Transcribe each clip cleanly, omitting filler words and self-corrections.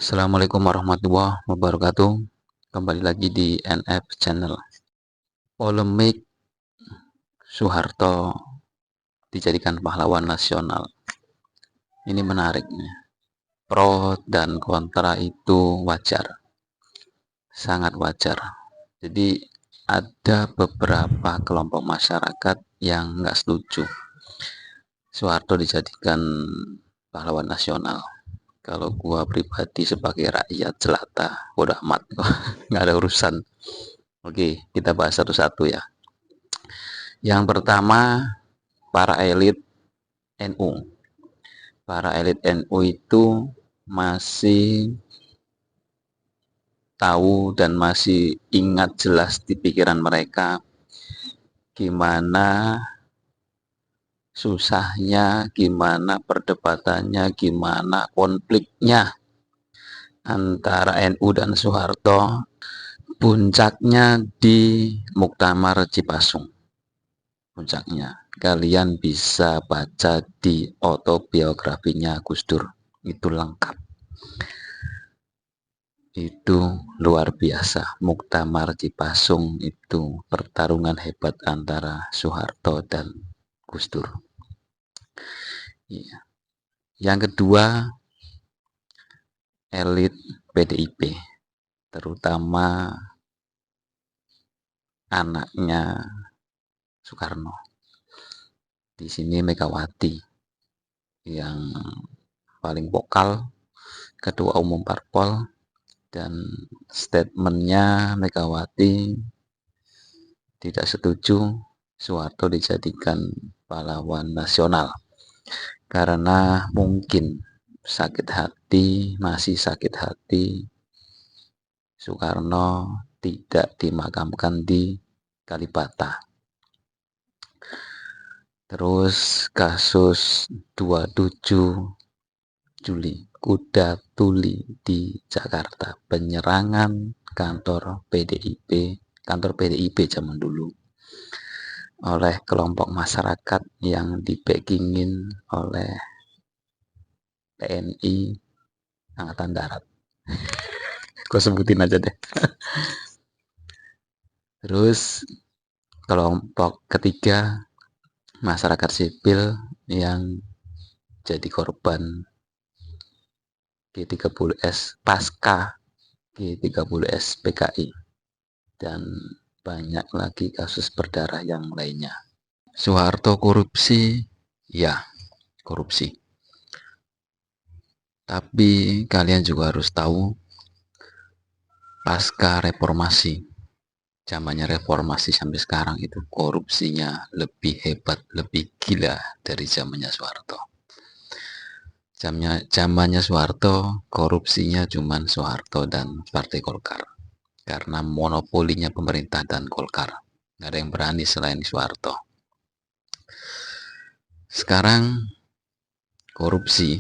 Assalamualaikum warahmatullahi wabarakatuh. Kembali lagi di NF Channel. Polemik Soeharto dijadikan pahlawan nasional. Ini menariknya. Pro dan kontra itu wajar, sangat wajar. Jadi ada beberapa kelompok masyarakat yang nggak setuju Soeharto dijadikan pahlawan nasional. Kalau gua pribadi sebagai rakyat jelata, udah amat, nggak ada urusan. Oke, kita bahas satu-satu ya. Yang pertama, para elit NU. Para elit NU itu masih tahu dan masih ingat jelas di pikiran mereka gimana susahnya, gimana perdebatannya, gimana konfliknya antara NU dan Soeharto. Puncaknya di Muktamar Cipasung. Puncaknya kalian bisa baca di autobiografinya Gus Dur, itu lengkap, itu luar biasa. Muktamar Cipasung itu pertarungan hebat antara Soeharto dan Gus Dur. Iya. Yang kedua, elit PDIP, terutama anaknya Soekarno. Di sini Megawati yang paling vokal, ketua umum parpol, dan statementnya Megawati tidak setuju Soeharto dijadikan pahlawan nasional karena mungkin sakit hati, masih sakit hati Soekarno tidak dimakamkan di Kalibata. Terus kasus 27 Juli Kuda Tuli di Jakarta, penyerangan kantor PDIP zaman dulu oleh kelompok masyarakat yang dibackingin oleh TNI Angkatan Darat. Gue sebutin aja deh. Terus kelompok ketiga, masyarakat sipil yang jadi korban G30S pasca G30S PKI, dan banyak lagi kasus berdarah yang lainnya. Soeharto korupsi, ya korupsi. Tapi kalian juga harus tahu, pasca reformasi, zamannya reformasi sampai sekarang itu korupsinya lebih hebat, lebih gila dari zamannya Soeharto. Zamannya Soeharto, korupsinya cuma Soeharto dan Partai Golkar. Karena monopolinya pemerintah dan Golkar. Nggak ada yang berani selain Soeharto. Sekarang korupsi,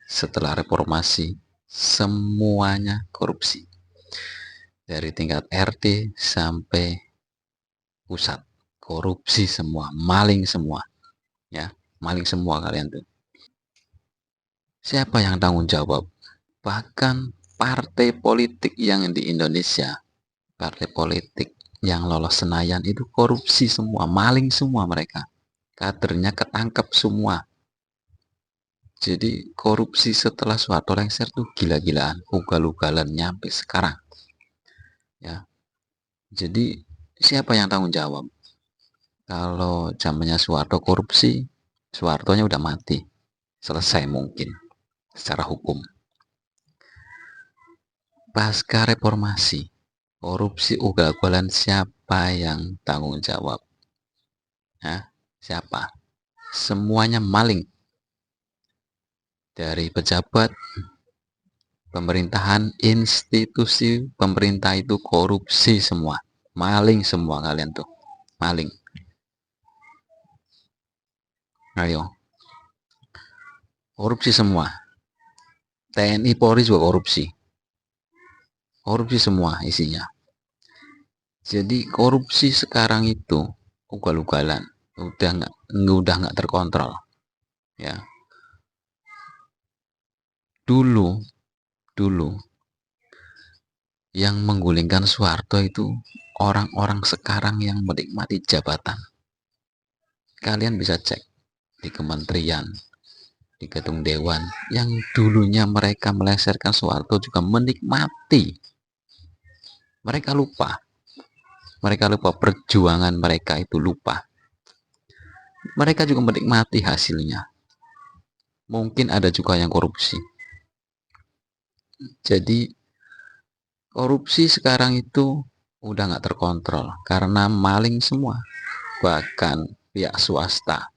setelah reformasi, semuanya korupsi. Dari tingkat RT sampai pusat. Korupsi semua, maling semua. Ya, maling semua kalian tuh. Siapa yang tanggung jawab? Bahkan partai politik yang di Indonesia, partai politik yang lolos Senayan itu korupsi semua, maling semua mereka. Kadernya ketangkep semua. Jadi korupsi setelah Soeharto lengser tuh gila-gilaan, ugal-ugalan nyampe sekarang. Ya. Jadi siapa yang tanggung jawab? Kalau zamannya Soeharto korupsi, Soehartonya udah mati. Selesai mungkin secara hukum. Pasca reformasi, korupsi ugal-ugalan, siapa yang tanggung jawab? Hah? Siapa? Semuanya maling. Dari pejabat, pemerintahan, institusi pemerintah itu korupsi semua. Maling semua kalian tuh. Maling. Ayo. Korupsi semua. TNI Polri juga korupsi. Korupsi semua isinya. Jadi korupsi sekarang itu ugal-ugalan, udah nggak terkontrol. Ya. Dulu Dulu yang menggulingkan Soeharto itu orang-orang sekarang yang menikmati jabatan. Kalian bisa cek di kementerian, di gedung dewan, yang dulunya mereka meleserkan Soeharto juga menikmati. Mereka lupa perjuangan mereka itu, lupa. Mereka juga menikmati hasilnya. Mungkin ada juga yang korupsi. Jadi korupsi sekarang itu udah nggak terkontrol karena maling semua. Bahkan pihak swasta,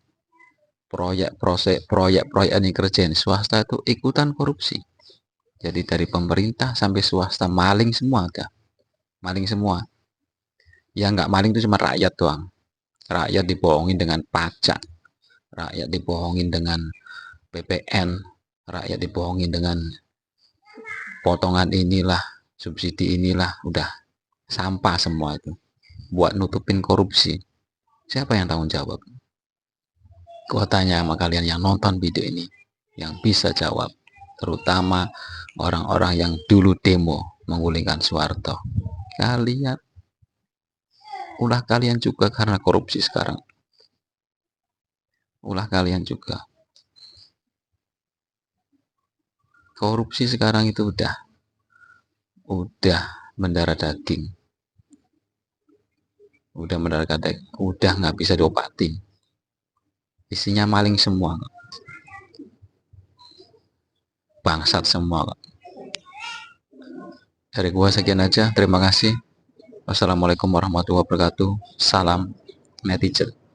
proyek yang dikerjain swasta itu ikutan korupsi. Jadi dari pemerintah sampai swasta maling semua, ada maling semua. Yang nggak maling itu cuma rakyat doang. Rakyat dibohongin dengan pajak, rakyat dibohongin dengan PPN, rakyat dibohongin dengan potongan inilah, subsidi inilah, udah sampah semua itu buat nutupin korupsi. Siapa yang tanggung jawab? Gua tanya sama kalian yang nonton video ini, yang bisa jawab, terutama orang-orang yang dulu demo menggulingkan Soeharto. Kalian, ulah kalian juga karena korupsi sekarang. Ulah kalian juga. Korupsi sekarang itu udah mendarah daging. Udah nggak bisa diobatin. Isinya maling semua, bangsat semua. Dari gua sekian aja, terima kasih. Wassalamualaikum warahmatullahi wabarakatuh. Salam netizen.